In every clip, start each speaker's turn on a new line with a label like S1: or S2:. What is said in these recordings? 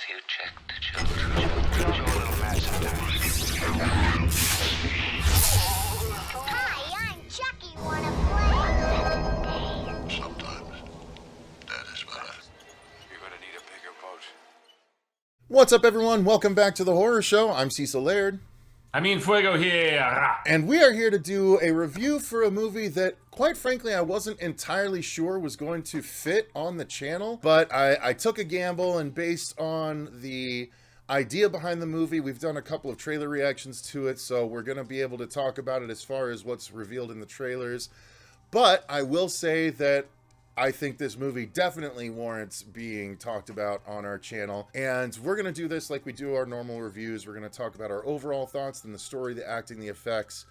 S1: you check the children? Show a little match sometimes.
S2: Hi, I'm Chucky. Wanna play?
S3: Sometimes. That is what
S1: You're gonna need a bigger boat.
S4: What's up, everyone? Welcome back to the Horror Show. I'm Cecil Laird.
S5: Fuego here.
S4: And we are here to do a review for a movie that, quite frankly, I wasn't entirely sure was going to fit on the channel. But I took a gamble, and based on the idea behind the movie, we've done a couple of trailer reactions to it, so we're going to be able to talk about it as far as what's revealed in the trailers. But I will say that I think this movie definitely warrants being talked about on our channel. And we're going to do this like we do our normal reviews. We're going to talk about our overall thoughts and the story, the acting, the effects,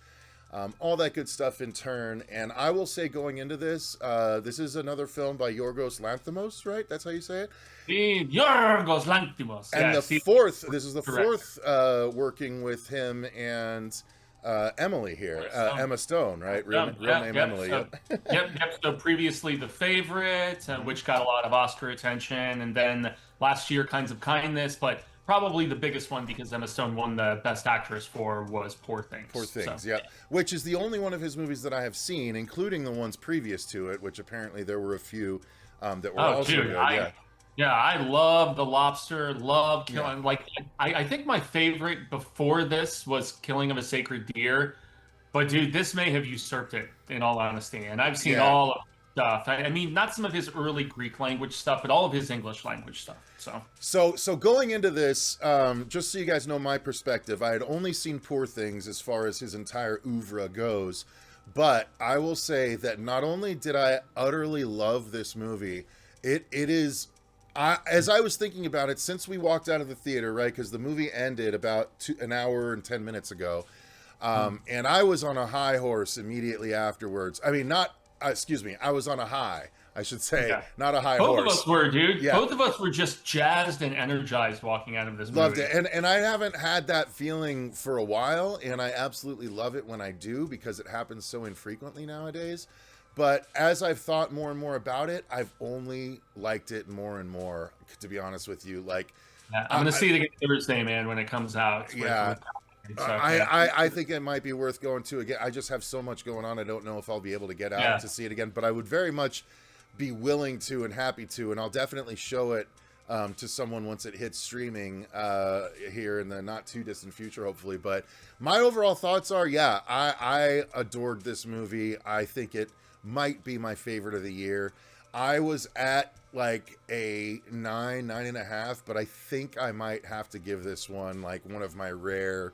S4: all that good stuff in turn. And I will say, going into this, this is another film by Yorgos Lanthimos, right? That's how you say it?
S5: Yorgos Lanthimos.
S4: And
S5: Yes,
S4: the fourth, this is the
S5: correct.
S4: fourth working with him and Emily here, Emma Stone, right? Real name Emily.
S5: So, yep. So previously The Favorite, which got a lot of Oscar attention, and then last year Kinds of Kindness, but probably the biggest one because Emma Stone won the Best Actress for was Poor Things.
S4: Poor Things,
S5: so,
S4: yeah. Which is the only one of his movies that I have seen, including the ones previous to it, which apparently there were a few that were also good.
S5: I love The Lobster, love Killing. Yeah. Like, I think my favorite before this was Killing of a Sacred Deer. But, dude, this may have usurped it, in all honesty. And I've seen all of the stuff. I mean, not some of his early Greek language stuff, but all of his English language stuff.
S4: So going into this, just so you guys know my perspective, I had only seen Poor Things as far as his entire oeuvre goes. But I will say that not only did I utterly love this movie, it is... as I was thinking about it, since we walked out of the theater, right, because the movie ended about an hour and 10 minutes ago, and I was on a high horse immediately afterwards. I mean, I was on a high, I should say, not a high horse.
S5: Both of us were, dude. Yeah. Both of us were just jazzed and energized walking out of this movie.
S4: Loved it, and I haven't had that feeling for a while, and I absolutely love it when I do, because it happens so infrequently nowadays. But as I've thought more and more about it, I've only liked it more and more, to be honest with you. Like,
S5: I'm going to see it again Thursday, man, when it comes out.
S4: I think it might be worth going to again. I just have so much going on. I don't know if I'll be able to get out to see it again, but I would very much be willing to and happy to, and I'll definitely show it to someone once it hits streaming here in the not too distant future, hopefully. But my overall thoughts are, I adored this movie. I think it might be my favorite of the year. I was at like a 9.5, but I think I might have to give this one like one of my rare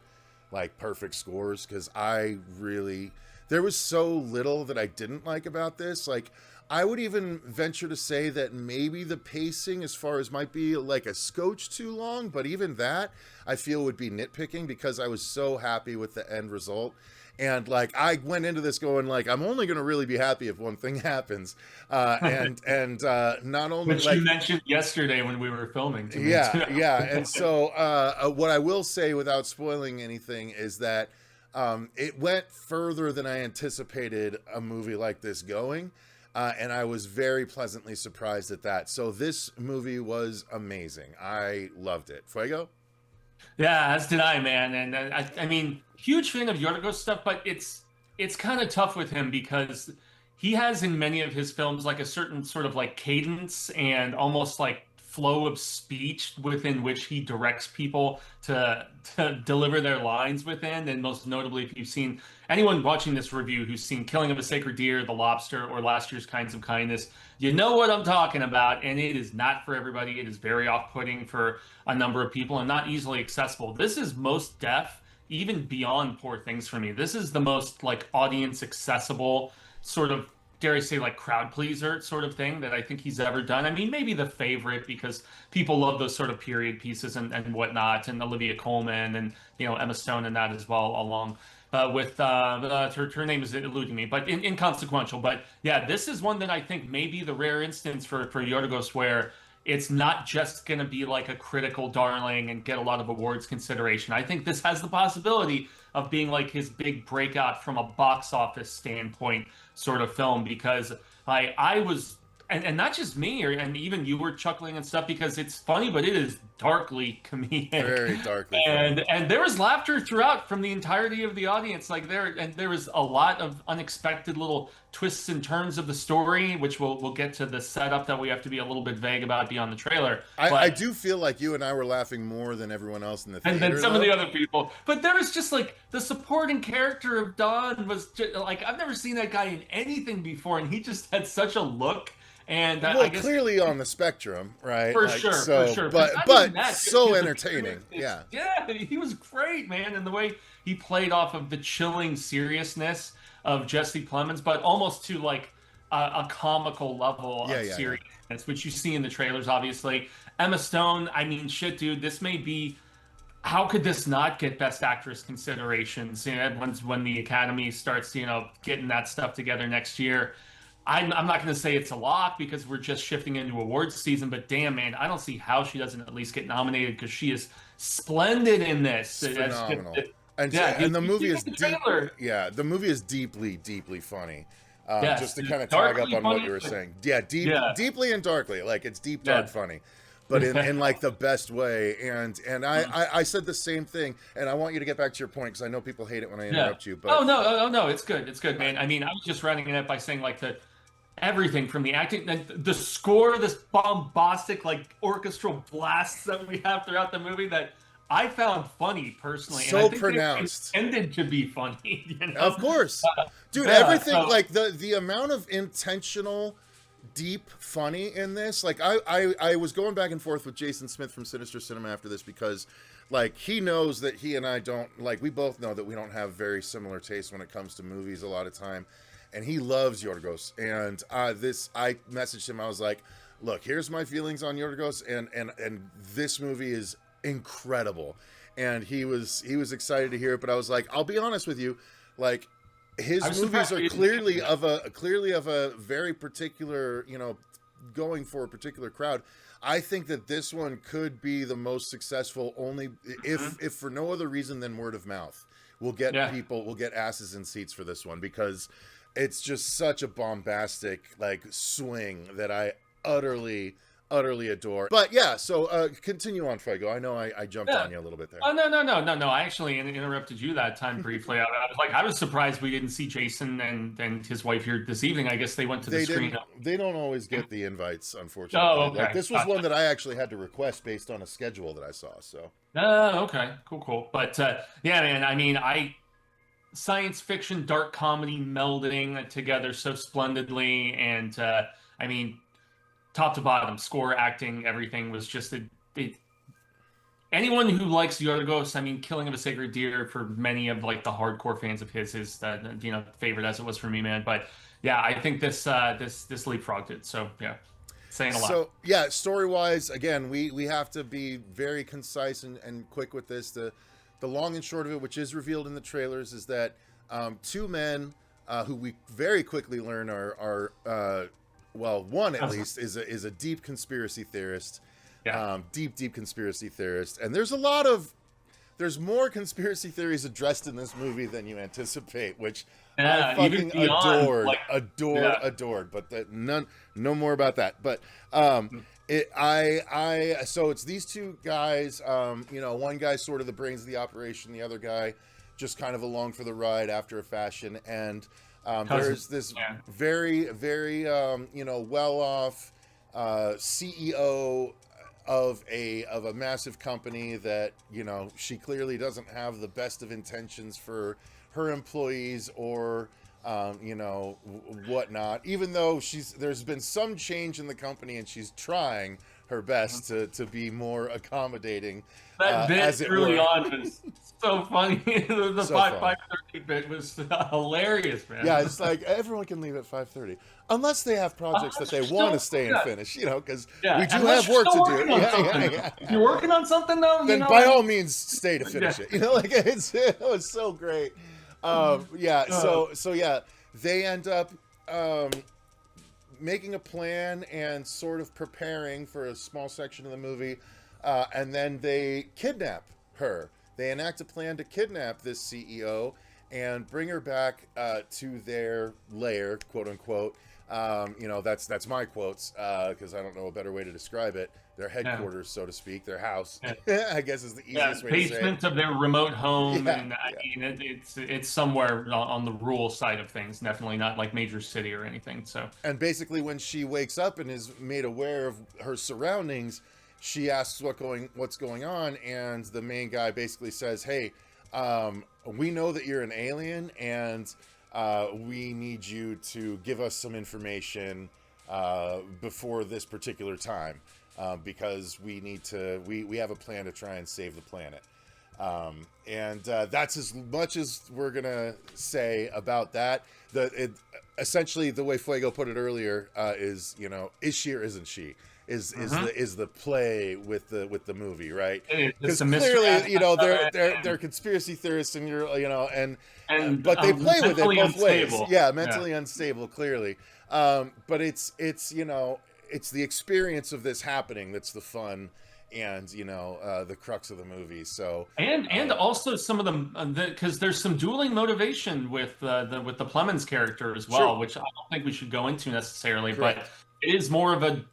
S4: like perfect scores, because there was so little that I didn't like about this. Like, I would even venture to say that maybe the pacing as far as might be like a scotch too long, but even that I feel would be nitpicking, because I was so happy with the end result. And like, I went into this going like, I'm only going to really be happy if one thing happens. And not only,
S5: which you mentioned yesterday when we were filming.
S4: And so what I will say without spoiling anything is that it went further than I anticipated a movie like this going. And I was very pleasantly surprised at that. So this movie was amazing. I loved it. Fuego?
S5: Yeah, as did I, man. And I mean, huge fan of Yorgos stuff, but it's kind of tough with him because he has in many of his films like a certain sort of like cadence and almost like flow of speech within which he directs people to deliver their lines within. And most notably, if you've seen anyone watching this review who's seen Killing of a Sacred Deer, The Lobster, or last year's Kinds of Kindness, you know what I'm talking about. And it is not for everybody. It is very off-putting for a number of people and not easily accessible. This is most deaf, even beyond Poor Things for me. This is the most like audience accessible sort of, dare I say, like crowd pleaser sort of thing that I think he's ever done. I mean, maybe The Favorite, because people love those sort of period pieces and whatnot, and Olivia Colman and, you know, Emma Stone and that as well, along with her name is eluding me, but inconsequential. But yeah, this is one that I think may be the rare instance for Yorgos where it's not just going to be like a critical darling and get a lot of awards consideration. I think this has the possibility of being like his big breakout from a box office standpoint sort of film, because I was and not just me, and even you were chuckling and stuff because it's funny, but it is darkly comedic.
S4: Very darkly
S5: and there was laughter throughout from the entirety of the audience. Like there was a lot of unexpected little twists and turns of the story, which we'll get to the setup that we have to be a little bit vague about beyond the trailer.
S4: I do feel like you and I were laughing more than everyone else in the theater.
S5: And then some of the other people. But there was just like the supporting character of Don was just, like, I've never seen that guy in anything before, and he just had such a look. And
S4: well,
S5: I guess
S4: clearly on the spectrum, right?
S5: For
S4: like,
S5: sure,
S4: so,
S5: for sure.
S4: But
S5: that,
S4: so entertaining. Yeah.
S5: Yeah, he was great, man. And the way he played off of the chilling seriousness of Jesse Plemons, but almost to like a comical level of seriousness, which you see in the trailers, obviously. Emma Stone, I mean, shit, dude, this may be. How could this not get Best Actress considerations? You know, when the Academy starts, getting that stuff together next year. I'm not going to say it's a lock because we're just shifting into awards season, but damn, man, I don't see how she doesn't at least get nominated because she is splendid in this.
S4: It's phenomenal. And the movie is the movie is deeply, deeply funny. Just to kind of tag up on what you were saying. Deeply and darkly. Like, it's deep, dark funny. But in like the best way. And I said the same thing, and I want you to get back to your point because I know people hate it when I interrupt you. But
S5: no, it's good, man. I mean, I was just rounding it up by saying like everything from the acting, the score, this bombastic like orchestral blasts that we have throughout the movie that I found funny personally.
S4: So
S5: and I think
S4: pronounced.
S5: They intended to be funny.
S4: Of course, dude. Everything like the amount of intentional, deep funny in this. Like I was going back and forth with Jason Smith from Sinister Cinema after this because like he knows that he and I don't like. We both know that we don't have very similar tastes when it comes to movies a lot of time. And he loves Yorgos, and I messaged him. I was like, "Look, here's my feelings on Yorgos, and this movie is incredible." And he was excited to hear it, but I was like, "I'll be honest with you, like his movies are clearly of a very particular, going for a particular crowd. I think that this one could be the most successful, only if for no other reason than word of mouth. We'll get asses in seats for this one because." It's just such a bombastic like swing that I utterly adore. But yeah, so continue on, Fuego. I know I jumped on you a little bit there.
S5: Oh no. I actually interrupted you that time briefly. I was surprised we didn't see Jason and his wife here this evening. I guess they went to the screen.
S4: They don't always get the invites, unfortunately.
S5: Oh, okay.
S4: Like, this was one that I actually had to request based on a schedule that I saw. So.
S5: Okay, cool. But yeah, man. I mean, science fiction, dark comedy melding together so splendidly, and I mean, top to bottom, score, acting, everything was just anyone who likes Yorgos, I mean, Killing of a Sacred Deer for many of like the hardcore fans of his is favorite as it was for me, man. But yeah, I think this leapfrogged it. So yeah, saying a lot. So
S4: yeah, story wise, again, we have to be very concise and quick with this. The long and short of it, which is revealed in the trailers, is that two men who we very quickly learn are one at least is a deep conspiracy theorist, deep conspiracy theorist, and there's more conspiracy theories addressed in this movie than you anticipate, which I fucking adored. But no more about that. But so it's these two guys, one guy sort of the brains of the operation, the other guy just kind of along for the ride after a fashion. And there's this very, very, well-off CEO of a massive company that, she clearly doesn't have the best of intentions for her employees or whatnot, even though there's been some change in the company and she's trying her best to be more accommodating.
S5: That bit early on was so funny. The 5:30 bit was hilarious, man.
S4: Yeah, it's like everyone can leave at 5:30 unless they have projects that they want to stay and finish, because we do have work to do.
S5: If you're working on something though,
S4: then by all means stay to finish it. It was so great. So they end up making a plan and sort of preparing for a small section of the movie, and then they kidnap her. They enact a plan to kidnap this CEO and bring her back to their lair, quote unquote, That's my quotes, because I don't know a better way to describe it. Their headquarters, so to speak, their house, I guess is the easiest way to say it.
S5: Basement of their remote home, and I mean, it's somewhere on the rural side of things, definitely not like major city or anything. So, and
S4: basically, when she wakes up and is made aware of her surroundings, she asks what's going on, and the main guy basically says, "Hey, we know that you're an alien, and we need you to give us some information before this particular time, because we need to. We have a plan to try and save the planet." That's as much as we're gonna say about that. Essentially, the way Fuego put it earlier is she or isn't she? Is the play with the movie, right? Because clearly, they're conspiracy theorists, and but they play with it both ways. Yeah, mentally unstable, clearly. But it's the experience of this happening that's the fun, and the crux of the movie. So and also some of them, because there's some dueling motivation with the Plemons character as well, which I don't think we should go into necessarily, but it is more of a.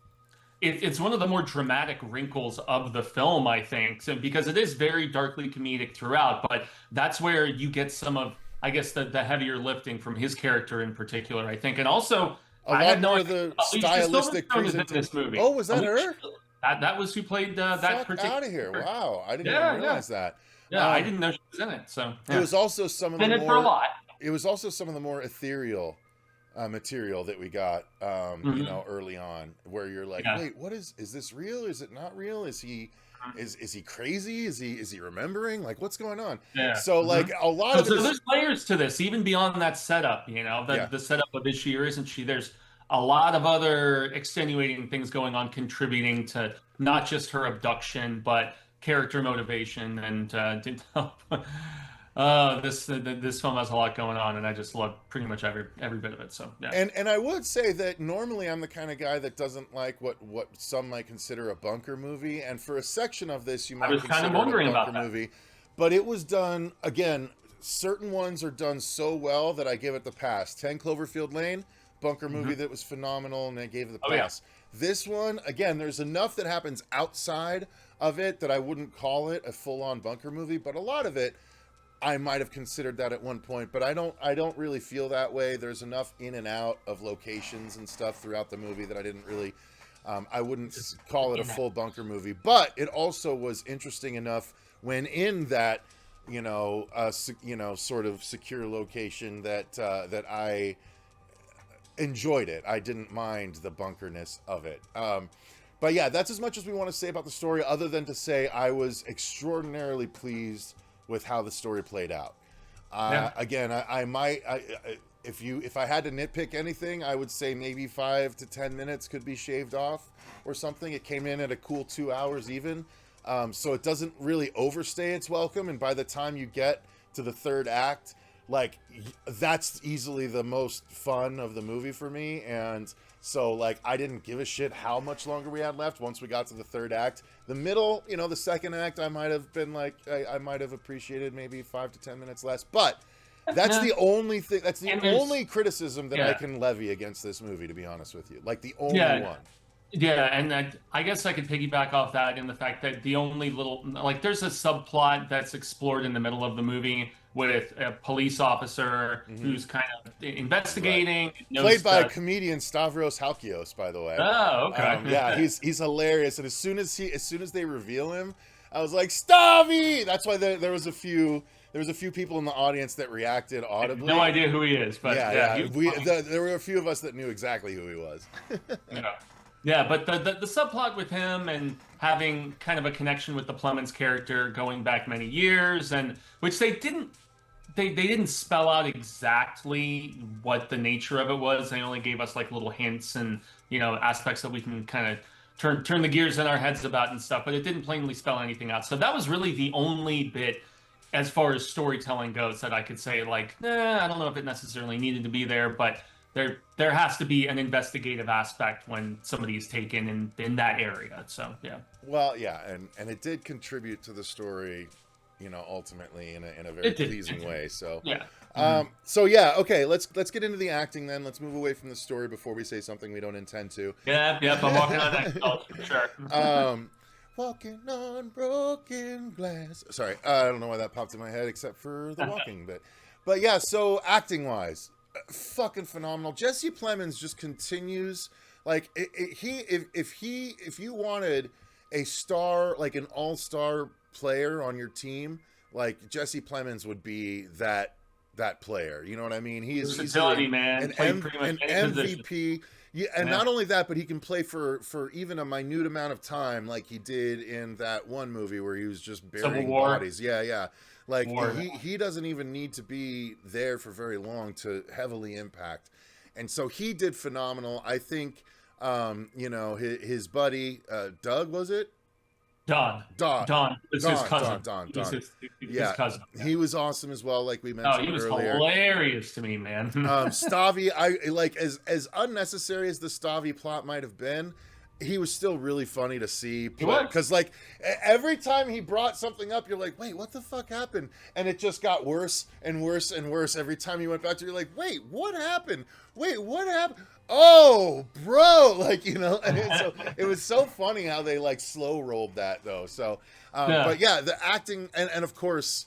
S4: It's one of the more dramatic wrinkles of the film, I think, because it is very darkly comedic throughout, but that's where you get some of, I guess, the heavier lifting from his character in particular, I think. And also, I had more of the stylistic presentation.
S5: This movie.
S4: Oh, was that her?
S5: That was who played that particular.
S4: Out of here! Wow, I didn't even realize that.
S5: Yeah, I didn't know she was in it. So
S4: it was also some of the more.
S5: For a lot.
S4: It was also some of the more ethereal material that we got, early on, where you're like, wait, what is this real? Is it not real? Is he crazy? Is he remembering? Like, what's going on? Yeah. So like a lot of
S5: there's layers to this, even beyond that setup. The setup of is she or isn't she? There's a lot of other extenuating things going on, contributing to not just her abduction, but character motivation and this film has a lot going on, and I just love pretty much every bit of it. So yeah.
S4: And I would say that normally I'm the kind of guy that doesn't like what some might consider a bunker movie, and for a section of this you might consider kind of wondering a bunker movie. But it was done again. Certain ones are done so well that I give it the pass. 10 Cloverfield Lane, bunker movie that was phenomenal, and I gave it the pass. Yeah. This one, again, there's enough that happens outside of it that I wouldn't call it a full-on bunker movie, but a lot of it I might have considered that at one point, but I don't really feel that way. There's enough in and out of locations and stuff throughout the movie that I didn't really I wouldn't call it a full bunker movie, but it also was interesting enough when in that sort of secure location that I enjoyed it. I didn't mind the bunkerness of it. But yeah, that's as much as we want to say about the story, other than to say I was extraordinarily pleased with how the story played out. Again, if I had to nitpick anything, I would say maybe 5 to 10 minutes could be shaved off or something. It came in at a cool 2 hours even. So it doesn't really overstay its welcome. And by the time you get to the third act, like, that's easily the most fun of the movie for me. And so, like, I didn't give a shit how much longer we had left once we got to the third act. The middle, the second act, I might have been like, I might have appreciated maybe 5 to 10 minutes less. But that's the only thing, that's the only criticism that I can levy against this movie, to be honest with you. Like, the only one.
S5: Yeah, and I guess I could piggyback off that in the fact that the only little, like, there's a subplot that's explored in the middle of the movie with a police officer who's kind of investigating.
S4: Right. Played by comedian Stavros Halkios, by the way.
S5: Oh, okay.
S4: Yeah, he's hilarious, and as soon as they reveal him, I was like, Stavi! That's why there was a few people in the audience that reacted audibly.
S5: No idea who he is, but
S4: there were a few of us that knew exactly who he was.
S5: Yeah, but the subplot with him and having kind of a connection with the Plemons character going back many years, and which they didn't spell out exactly what the nature of it was. They only gave us like little hints and aspects that we can kind of turn the gears in our heads about and stuff, but it didn't plainly spell anything out. So that was really the only bit as far as storytelling goes that I could say, like, I don't know if it necessarily needed to be there, but there has to be an investigative aspect when somebody is taken in that area. So yeah.
S4: Well, yeah, and it did contribute to the story ultimately in a very pleasing way. So
S5: yeah.
S4: So yeah, okay, let's get into the acting then. Let's move away from the story before we say something we don't intend to.
S5: Yeah, I'm walking on that couch for sure.
S4: Walking on broken glass. Sorry, I don't know why that popped in my head except for the walking bit. But yeah, so acting wise, fucking phenomenal. Jesse Plemons just continues like if you wanted a star, like an all-star player on your team, like Jesse Plemons would be that player. You know what I mean? He's
S5: versatility, man.
S4: An MVP. Yeah, and not only that, but he can play for even a minute amount of time, like he did in that one movie where he was just burying bodies. Yeah. Like he doesn't even need to be there for very long to heavily impact. And so he did phenomenal. I think his buddy Doug, was it?
S5: Don. It's his cousin.
S4: Don.
S5: His cousin.
S4: He was awesome as well, like we mentioned earlier.
S5: He was hilarious to me, man.
S4: Stavi, I like as unnecessary as the Stavi plot might have been, he was still really funny to see. Because like every time he brought something up, you're like, wait, what the fuck happened? And it just got worse and worse and worse every time he went back to. You're like, wait, what happened? Oh, bro, like, and so it was so funny how they like slow rolled that though. So, but yeah, the acting and of course,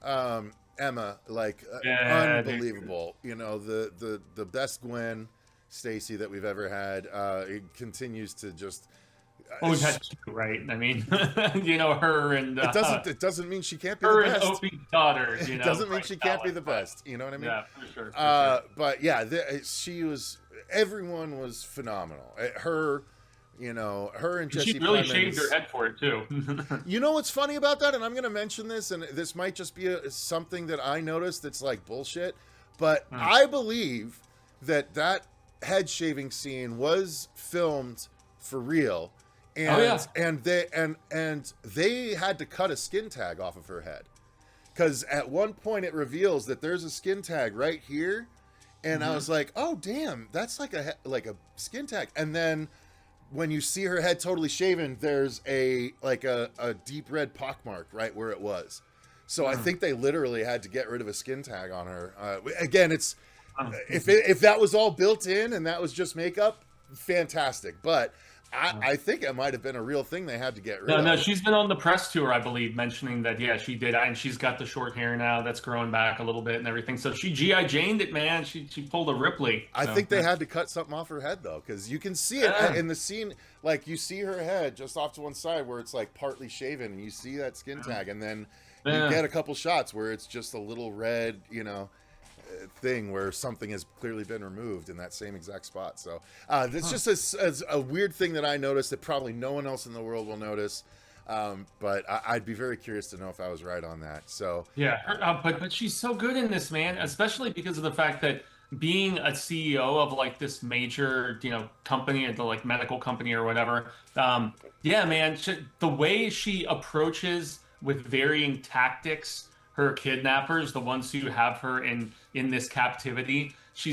S4: Emma, like unbelievable. The best Gwen Stacy that we've ever had. It continues to just.
S5: Well, we've had two, right? I mean, her and
S4: it doesn't mean she can't be the best.
S5: Her and Opie's daughter.
S4: It doesn't mean she can't be the best. You know what I mean?
S5: Yeah, for sure.
S4: But yeah, she was. Everyone was phenomenal. Her and Jesse.
S5: She really
S4: Plemons,
S5: shaved her head for it too.
S4: You know what's funny about that? And I'm going to mention this, and this might just be something that I noticed that's like bullshit, but I believe that head shaving scene was filmed for real, and they had to cut a skin tag off of her head, because at one point it reveals that there's a skin tag right here. And I was like, "Oh, damn, that's like a skin tag." And then when you see her head totally shaven, there's a deep red pockmark right where it was. So I think they literally had to get rid of a skin tag on her. Again, it's if that was all built in and that was just makeup, fantastic. But I think it might have been a real thing they had to get rid of.
S5: No, she's been on the press tour, I believe, mentioning that, yeah, she did. And she's got the short hair now that's growing back a little bit and everything. So she G.I. Janed it, man. She pulled a Ripley.
S4: I think they had to cut something off her head, though, because you can see it in the scene. Like, you see her head just off to one side where it's, like, partly shaven, and you see that skin tag. And then you get a couple shots where it's just a little red, thing where something has clearly been removed in that same exact spot. So it's just as a weird thing that I noticed that probably no one else in the world will notice, but I'd be very curious to know if I was right on that. So
S5: yeah, but she's so good in this, man, especially because of the fact that being a CEO of like this major company, the like medical company or whatever, man, the way she approaches with varying tactics her kidnappers, the ones who have her in this captivity. She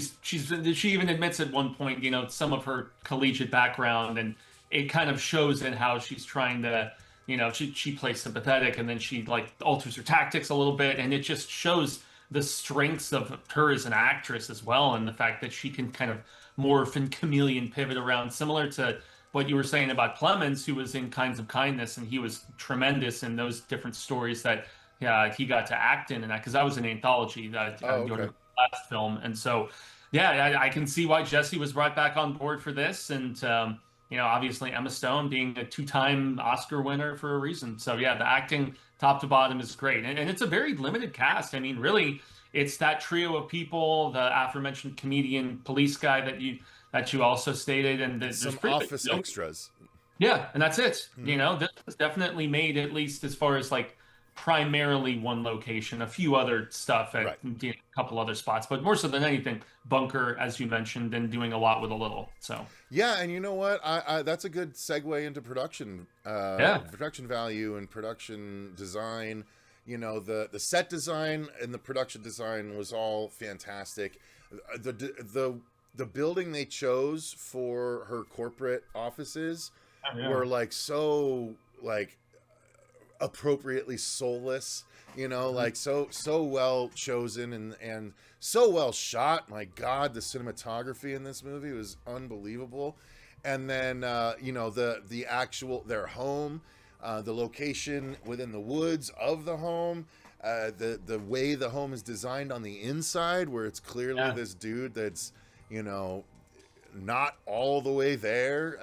S5: even admits at one point, some of her collegiate background, and it kind of shows in how she's trying to, she plays sympathetic, and then she like alters her tactics a little bit, and it just shows the strengths of her as an actress as well, and the fact that she can kind of morph and chameleon pivot around, similar to what you were saying about Plemons, who was in Kinds of Kindness, and he was tremendous in those different stories that he got to act in, and because that was an anthology that last film, and so I can see why Jesse was brought back on board for this, and obviously Emma Stone being a 2-time Oscar winner for a reason. So the acting top to bottom is great, and it's a very limited cast. I mean, really, it's that trio of people, the aforementioned comedian, police guy that you also stated, and
S4: some office extras.
S5: Yeah, and that's it. This was definitely made, at least as far as like primarily one location, a few other stuff at a couple other spots, but more so than anything, bunker, as you mentioned, and doing a lot with a little. So
S4: and you know what, I that's a good segue into production value and production design. The set design and the production design was all fantastic. The building they chose for her corporate offices were like so like appropriately soulless, you know, like so well chosen and so well shot. My God, the cinematography in this movie was unbelievable. And then you know, the actual their home, the location within the woods of the home, the way the home is designed on the inside, where it's clearly this dude that's, you know, not all the way there,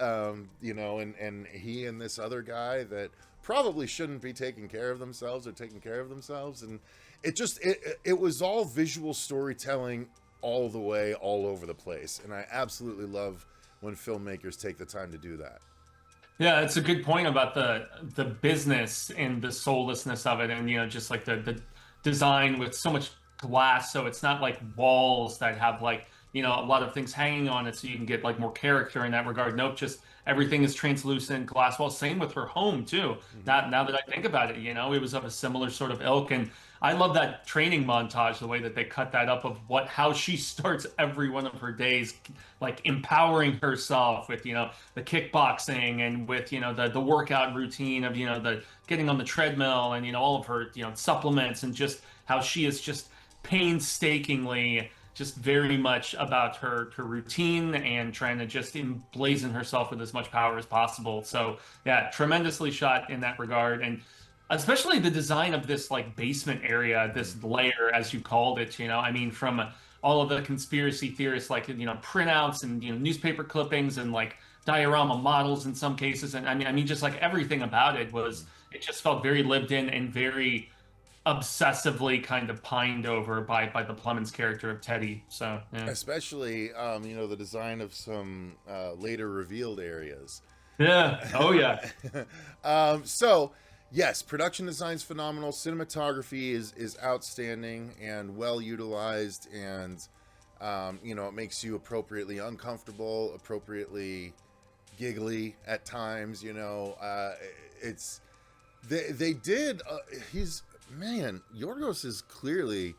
S4: you know, and he and this other guy that probably shouldn't be taking care of themselves or taking care of themselves. And it was all visual storytelling all the way, all over the place. And I absolutely love when filmmakers take the time to do that.
S5: Yeah, it's a good point about the business and the soullessness of it, and, you know, just like the design with so much glass, so it's not like walls that have, like, you know, a lot of things hanging on it, so you can get like more character in that regard. Nope, just everything is translucent glass. Well, same with her home too. Now that I think about it, you know, it was of a similar sort of ilk, and I love that training montage, the way that they cut that up of how she starts every one of her days, like empowering herself with, you know, the kickboxing and with, you know, the workout routine of, you know, the getting on the treadmill and, you know, all of her, you know, supplements, and just how she is just painstakingly just very much about her routine and trying to just emblazon herself with as much power as possible. So yeah, tremendously shot in that regard. And especially the design of this like basement area, this layer, as you called it, you know, I mean, from all of the conspiracy theorists, like, you know, printouts and, you know, newspaper clippings and like diorama models in some cases. And I mean, just like everything about it it just felt very lived in and very obsessively kind of pined over by the Plemons character of Teddy. So yeah.
S4: Especially, you know, the design of some later revealed areas.
S5: Yeah. Oh yeah.
S4: So yes, production design's phenomenal. Cinematography is outstanding and well utilized, and you know, it makes you appropriately uncomfortable, appropriately giggly at times. You know, it's they did. Yorgos is clearly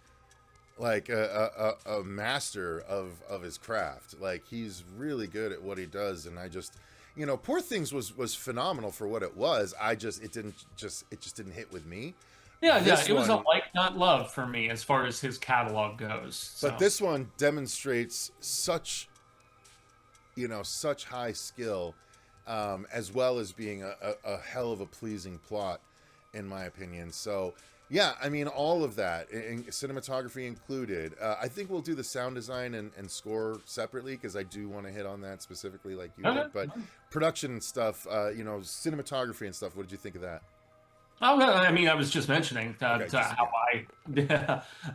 S4: like a master of his craft. Like, he's really good at what he does, and I just, you know, Poor Things was phenomenal for what it was. It just didn't hit with me.
S5: Yeah, it was a like not love for me as far as his catalog goes. So.
S4: But this one demonstrates such high skill, as well as being a hell of a pleasing plot, in my opinion. So yeah, I mean, all of that, cinematography included. I think we'll do the sound design and score separately, because I do want to hit on that specifically, like you did. But production stuff, you know, cinematography and stuff, what did you think of that?
S5: Oh, I mean, I was just mentioning how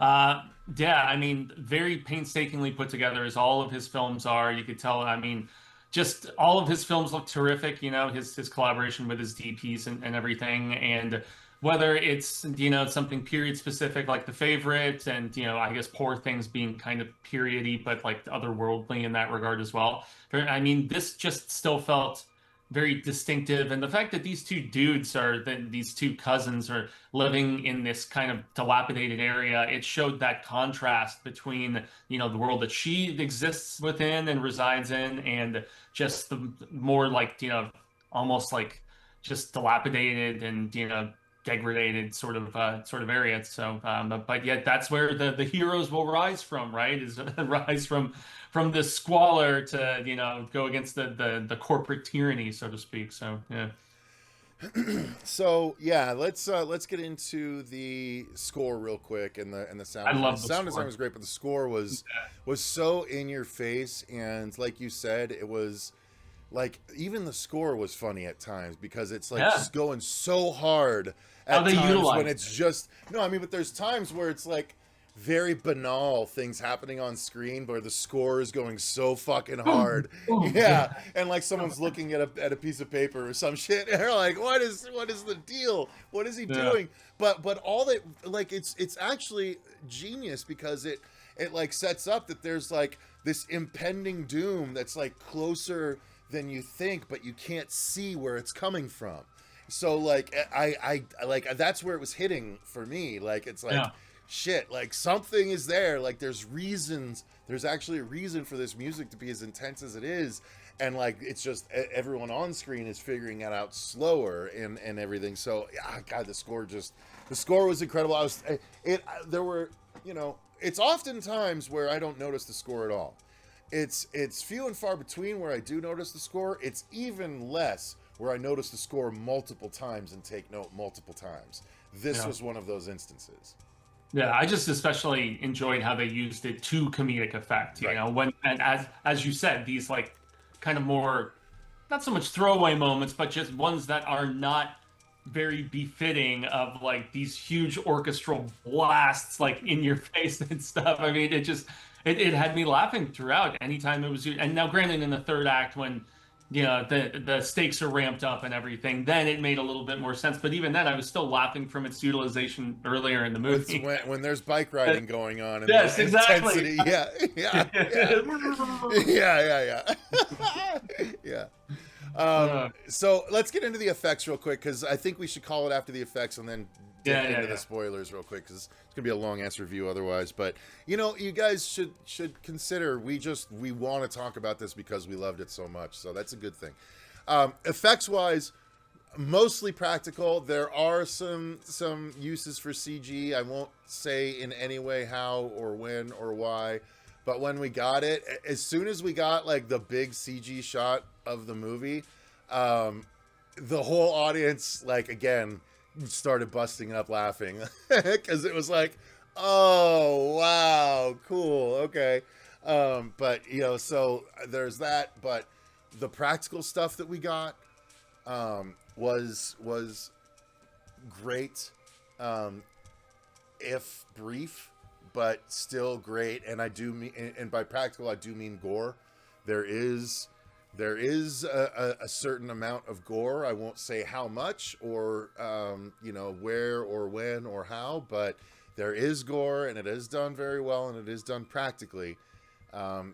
S5: I mean, very painstakingly put together, as all of his films are. You could tell, I mean, just all of his films look terrific, you know, his collaboration with his DPs and everything. And whether it's, you know, something period specific like The Favorite, and, you know, I guess Poor Things being kind of periody, but like otherworldly in that regard as well. I mean, this just still felt very distinctive. And the fact that these two dudes these two cousins are living in this kind of dilapidated area, it showed that contrast between, you know, the world that she exists within and resides in, and just the more like, you know, almost like just dilapidated and, you know, degraded sort of area. So but yet that's where the heroes will rise from, right? Is rise from the squalor to, you know, go against the corporate tyranny, so to speak. So yeah.
S4: So yeah, let's get into the score real quick, and the sound.
S5: I love the
S4: sound
S5: score.
S4: design was great, but the score was so in your face, and like you said, it was like, even the score was funny at times, because it's like just going so hard at times when it's just but there's times where it's like very banal things happening on screen, where the score is going so fucking hard. Yeah, and like someone's looking at a piece of paper or some shit, and they're like, what is the deal? What is he doing? But all that, like, it's actually genius, because it like sets up that there's like this impending doom that's like closer than you think, but you can't see where it's coming from. So like I like, that's where it was hitting for me. Like, it's like, shit, like something is there. Like, there's actually a reason for this music to be as intense as it is. and like it's just everyone on screen is figuring it out slower and everything. So yeah, God, the score was incredible. There were, it's oftentimes where I don't notice the score at all. It's few and far between where I do notice the score. It's even less where I notice the score multiple times and take note multiple times. This was one of those instances.
S5: Yeah, I just especially enjoyed how they used it to comedic effect. You know, when and as you said, these like kind of more, not so much throwaway moments, but just ones that are not very befitting of like these huge orchestral blasts like in your face and stuff. I mean, it had me laughing throughout anytime it was. And now, granted, in the third act when the stakes are ramped up and everything, then it made a little bit more sense. But even then, I was still laughing from its utilization earlier in the movie.
S4: It's when there's bike riding going on. And
S5: yes,
S4: exactly.
S5: Intensity.
S4: Yeah. So let's get into the effects real quick, because I think we should call it after the effects and then get into the spoilers real quick, because it's gonna be a long ass review otherwise. But you guys should consider, we want to talk about this because we loved it so much, so that's a good thing. Effects wise, mostly practical. There are some uses for CG. I won't say in any way how or when or why, but when we got it, as soon as we got like the big CG shot of the movie, the whole audience, like, again, started busting up laughing because it was like, oh wow, cool, okay. But so there's that. But the practical stuff that we got was great, if brief, but still great. And I do mean, and by practical I do mean gore. There is a certain amount of gore. I won't say how much or where or when or how, but there is gore, and it is done very well, and it is done practically.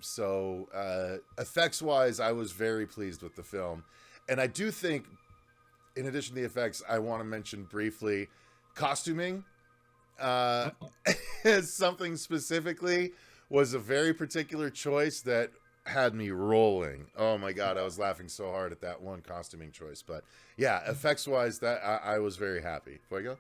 S4: So effects wise, I was very pleased with the film. And I do think, in addition to the effects, I want to mention briefly costuming. Something specifically was a very particular choice that had me rolling. Oh my God, I was laughing so hard at that one costuming choice. But yeah, effects wise, that I was very happy. Fuego?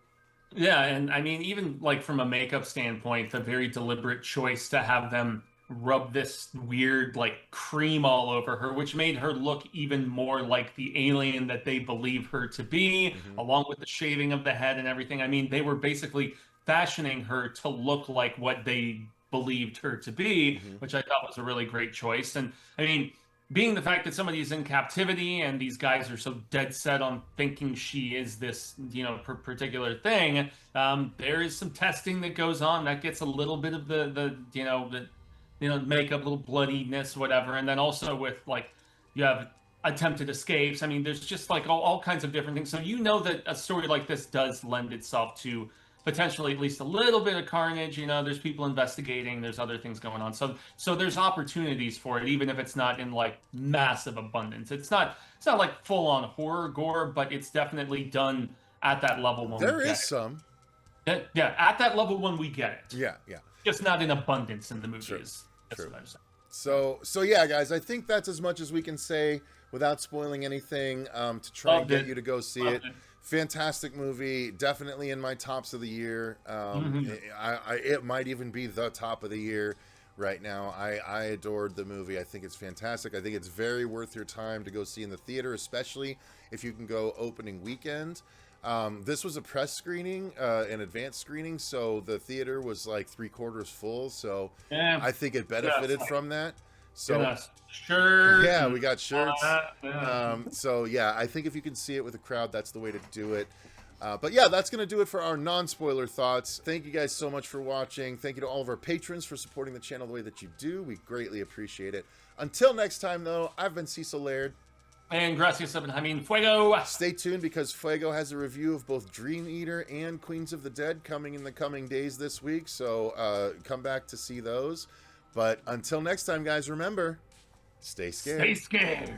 S5: Yeah, and I mean, even like from a makeup standpoint, the very deliberate choice to have them rub this weird like cream all over her, which made her look even more like the alien that they believe her to be, along with the shaving of the head and everything. I mean, they were basically fashioning her to look like what they believed her to be, which I thought was a really great choice. And I mean, being the fact that somebody's in captivity and these guys are so dead set on thinking she is this, particular thing, there is some testing that goes on that gets a little bit of the makeup, little bloodiness, whatever. And then also with like, you have attempted escapes. I mean, there's just like all kinds of different things. So that a story like this does lend itself to potentially at least a little bit of carnage. There's people investigating, there's other things going on. So there's opportunities for it, even if it's not in like massive abundance. It's not like full on horror gore, but it's definitely done at that level when
S4: there is some.
S5: Yeah, at that level when we get it.
S4: Yeah.
S5: Just not in abundance in the movies.
S4: True. What I'm saying. So yeah, guys, I think that's as much as we can say without spoiling anything, to try and get you to go see it. Fantastic movie, definitely in my tops of the year. It might even be the top of the year right now. I adored the movie. I think it's fantastic. I think it's very worth your time to go see in the theater, especially if you can go opening weekend. This was a press screening, an advanced screening, so the theater was like 3/4 full. So I think it benefited from that. So
S5: shirts.
S4: Yeah, we got shirts. So yeah, I think if you can see it with a crowd, that's the way to do it. But yeah, that's going to do it for our non-spoiler thoughts. Thank you guys so much for watching. Thank you to all of our patrons for supporting the channel the way that you do. We greatly appreciate it. Until next time, though, I've been Cecil Laird.
S5: And gracias, Fuego.
S4: Stay tuned, because Fuego has a review of both Dream Eater and Queens of the Dead coming in the coming days this week. So come back to see those. But until next time, guys, remember, stay scared.
S5: Stay scared.